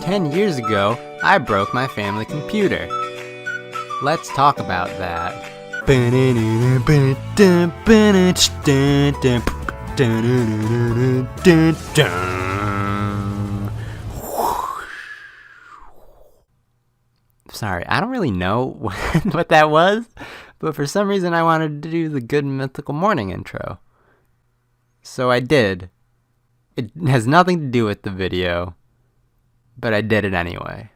10 years ago, I broke my family computer. Let's talk about that. Sorry, I don't really know what that was, but for some reason I wanted to do the Good Mythical Morning intro. So I did. It has nothing to do with the video, but I did it anyway.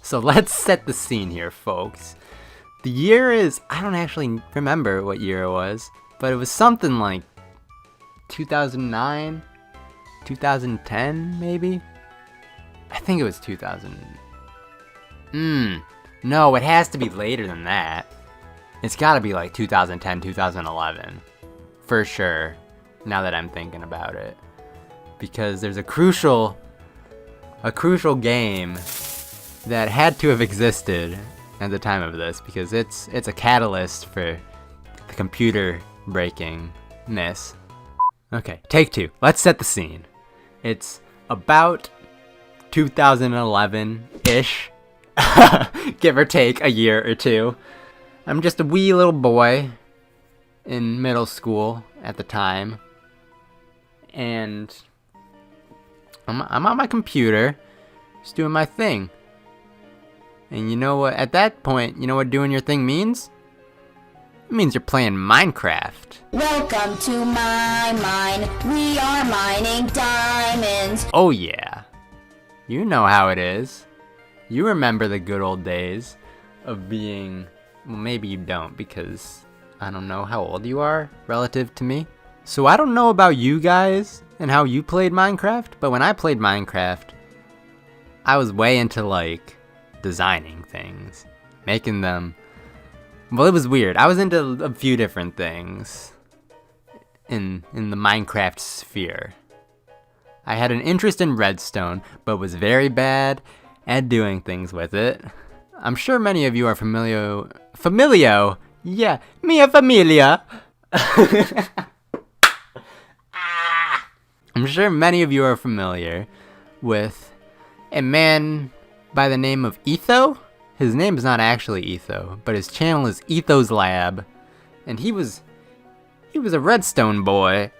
So let's set the scene here, folks. The year is, I don't actually remember what year it was, but it was something like 2009, 2010 maybe? I think it was 2000. No, it has to be later than that. It's gotta be like 2010, 2011. For sure, now that I'm thinking about it. Because there's a crucial game that had to have existed at the time of this, because it's a catalyst for the computer breakingness. Okay, take two. Let's set the scene. It's about 2011-ish, give or take a year or two. I'm just a wee little boy in middle school at the time, and I'm on my computer, just doing my thing. And you know what, at that point, you know what doing your thing means? It means you're playing Minecraft. Welcome to my mine. We are mining diamonds. Oh yeah. You know how it is. You remember the good old days of being, well, maybe you don't, because I don't know how old you are relative to me. So I don't know about you guys and how you played Minecraft, but when I played Minecraft, I was way into like designing things, making them. Well, it was weird. I was into a few different things in the Minecraft sphere. I had an interest in redstone, but was very bad at doing things with it. I'm sure many of you are familiar. Yeah, mia familia. I'm sure many of you are familiar with a man by the name of Etho. His name is not actually Etho, but his channel is Etho's Lab, and he was a redstone boy,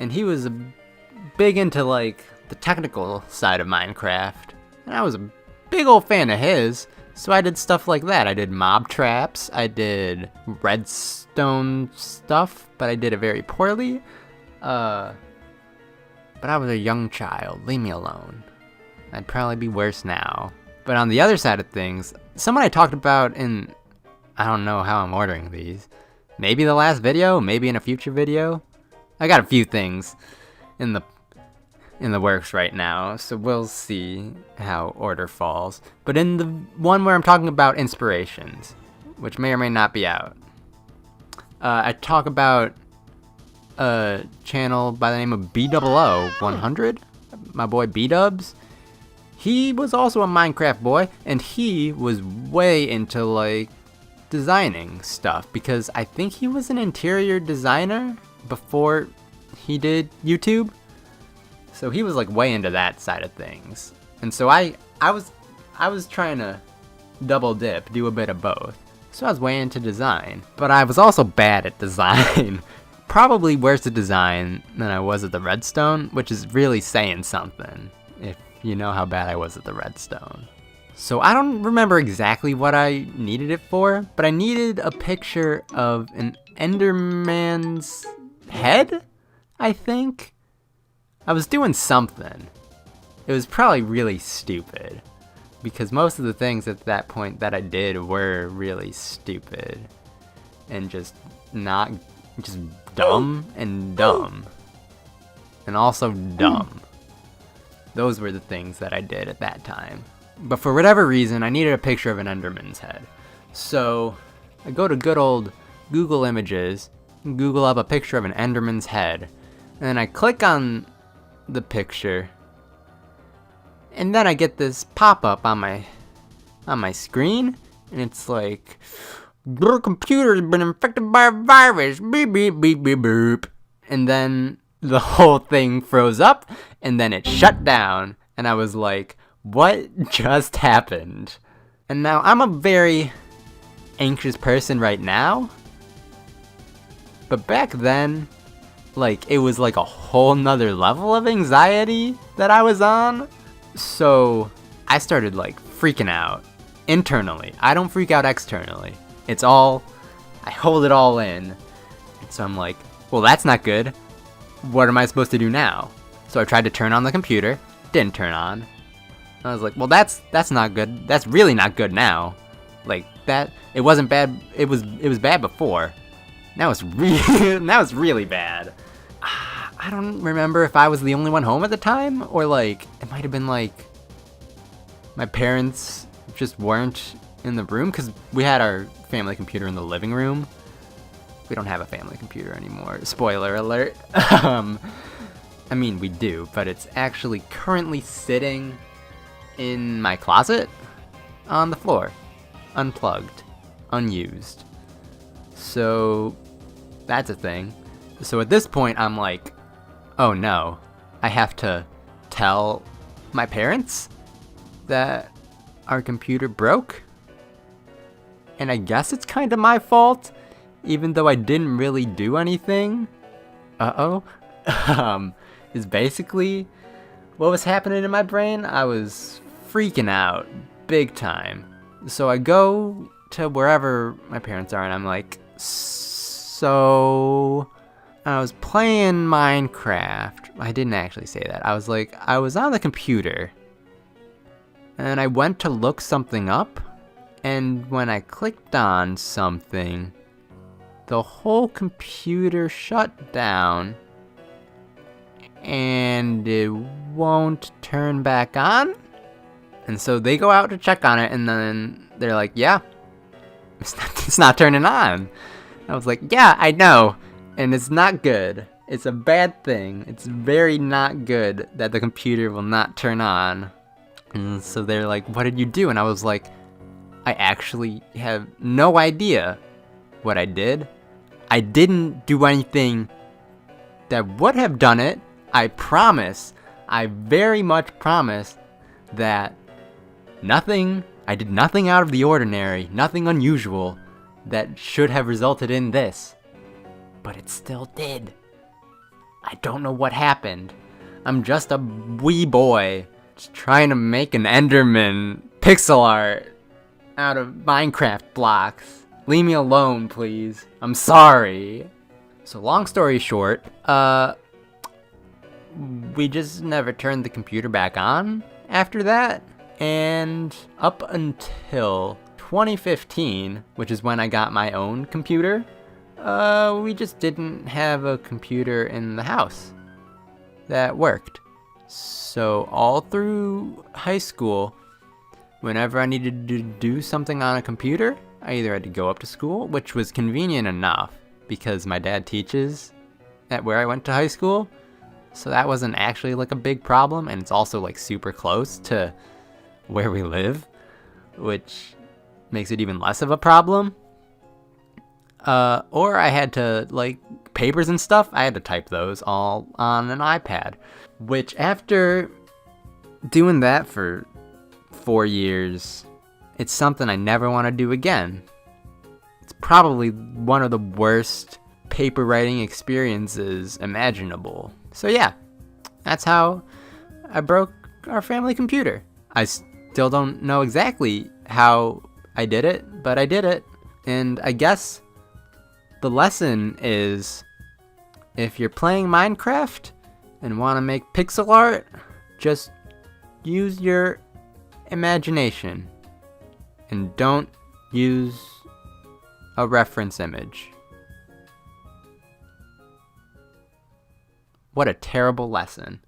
and he was big into like the technical side of Minecraft, and I was a big old fan of his, so I did stuff like that. I did mob traps, I did redstone stuff, but I did it very poorly, but I was a young child, leave me alone. I'd probably be worse now. But on the other side of things, someone I talked about in, I don't know how I'm ordering these. Maybe the last video, maybe in a future video. I got a few things in the works right now, so we'll see how order falls. But in the one where I'm talking about inspirations, which may or may not be out, I talk about a channel by the name of B000100, my boy B-Dubs. He was also a Minecraft boy, and he was way into like designing stuff, because I think he was an interior designer before he did YouTube. So he was like way into that side of things. And so I was trying to double dip, do a bit of both. So I was way into design, but I was also bad at design. Probably worse at design than I was at the redstone, which is really saying something if you know how bad I was at the redstone. So I don't remember exactly what I needed it for, but I needed a picture of an Enderman's head, I think. I was doing something. It was probably really stupid, because most of the things at that point that I did were really stupid and just dumb and dumb and also dumb. Those were the things that I did at that time. But for whatever reason, I needed a picture of an Enderman's head. So I go to good old Google Images Google up a picture of an Enderman's head. And then I click on the picture. And then I get this pop-up on my screen. And it's like, your computer's been infected by a virus. Beep, beep, beep, beep, beep. And then the whole thing froze up. And then it shut down. And I was like, what just happened? And now I'm a very anxious person right now. But back then, like, it was like a whole nother level of anxiety that I was on. So I started like freaking out internally. I don't freak out externally. It's all, I hold it all in. So I'm like, well, that's not good. What am I supposed to do now? So I tried to turn on the computer. Didn't turn on. I was like, well, that's not good. That's really not good now. Like, that, it wasn't bad. It was bad before. Now it's really bad. I don't remember if I was the only one home at the time, or like, it might have been like, my parents just weren't in the room, because we had our family computer in the living room. We don't have a family computer anymore. Spoiler alert. I mean, we do, but it's actually currently sitting in my closet on the floor, unplugged, unused. So that's a thing. So at this point, I'm like, oh no, I have to tell my parents that our computer broke. And I guess it's kind of my fault, even though I didn't really do anything. Is basically what was happening in my brain. I was freaking out big time. So I go to wherever my parents are and I'm like, so I was playing Minecraft. I didn't actually say that. I was like, I was on the computer and I went to look something up, and when I clicked on something, the whole computer shut down and it won't turn back on. And so they go out to check on it, and then they're like, yeah, it's not turning on. I was like, yeah, I know, and it's not good. It's a bad thing. It's very not good that the computer will not turn on. And so they're like, what did you do? And I was like, I actually have no idea what I did. I didn't do anything that would have done it. I promise. I very much promise that I did nothing out of the ordinary, nothing unusual that should have resulted in this. But it still did. I don't know what happened. I'm just a wee boy just trying to make an Enderman pixel art out of Minecraft blocks. Leave me alone, please. I'm sorry. So long story short, we just never turned the computer back on after that. And up until 2015, which is when I got my own computer, we just didn't have a computer in the house that worked. So all through high school, whenever I needed to do something on a computer, I either had to go up to school, which was convenient enough because my dad teaches at where I went to high school. So that wasn't actually like a big problem, and it's also like super close to where we live, which makes it even less of a problem. Or I had to, like, papers and stuff, I had to type those all on an iPad, which after doing that for 4 years, it's something I never want to do again. It's probably one of the worst paper writing experiences imaginable. So yeah, that's how I broke our family computer. I still don't know exactly how I did it, but I did it. And I guess the lesson is, if you're playing Minecraft and want to make pixel art, just use your imagination and don't use a reference image. What a terrible lesson.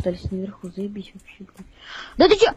пытались наверху заебись вообще, блядь. Да ты чё?